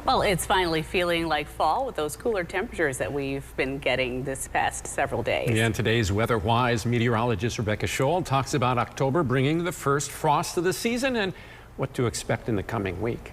Well, it's finally feeling like fall with those cooler temperatures that we've been getting this past several days. Yeah, and today's weather-wise meteorologist Rebecca Schuld talks about October bringing the first frost of the season and what to expect in the coming week.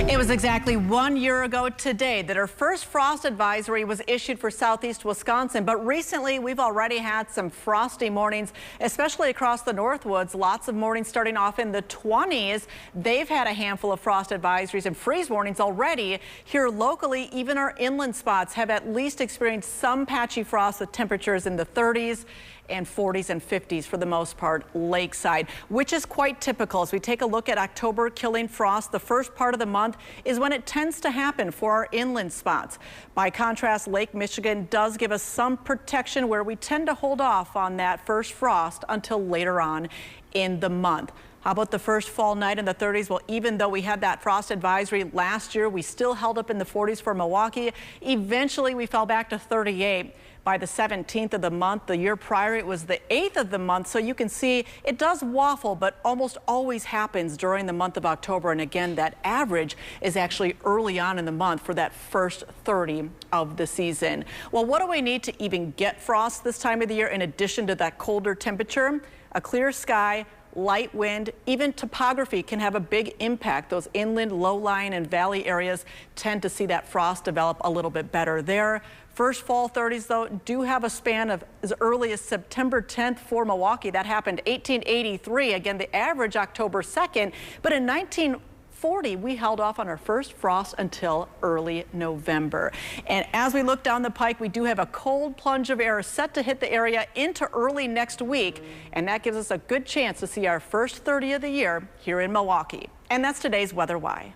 It was exactly 1 year ago today that our first frost advisory was issued for southeast Wisconsin. But recently, we've already had some frosty mornings, especially across the Northwoods. Lots of mornings starting off in the 20s. They've had a handful of frost advisories and freeze warnings already. Here locally, even our inland spots have at least experienced some patchy frost with temperatures in the 30s and 40s and 50s for the most part lakeside, which is quite typical. As we take a look at October killing frost, the first part of the month is when it tends to happen for our inland spots. By contrast, Lake Michigan does give us some protection where we tend to hold off on that first frost until later on in the month. How about the first fall night in the 30s? Well, even though we had that frost advisory last year, we still held up in the 40s for Milwaukee. Eventually, we fell back to 38 by the 17th of the month. The year prior, it was the 8th of the month. So you can see it does waffle, but almost always happens during the month of October. And again, that average is actually early on in the month for that first 30 of the season. Well, what do we need to even get frost this time of the year in addition to that colder temperature? A clear sky, light wind, even topography can have a big impact. Those inland, low-lying, and valley areas tend to see that frost develop a little bit better there. First fall 30s, though, do have a span of as early as September 10th for Milwaukee. That happened 1883. Again, the average October 2nd. But in 1940, we held off on our first frost until early November. And as we look down the pike, we do have a cold plunge of air set to hit the area into early next week. And that gives us a good chance to see our first 30 of the year here in Milwaukee. And that's today's Weather Why.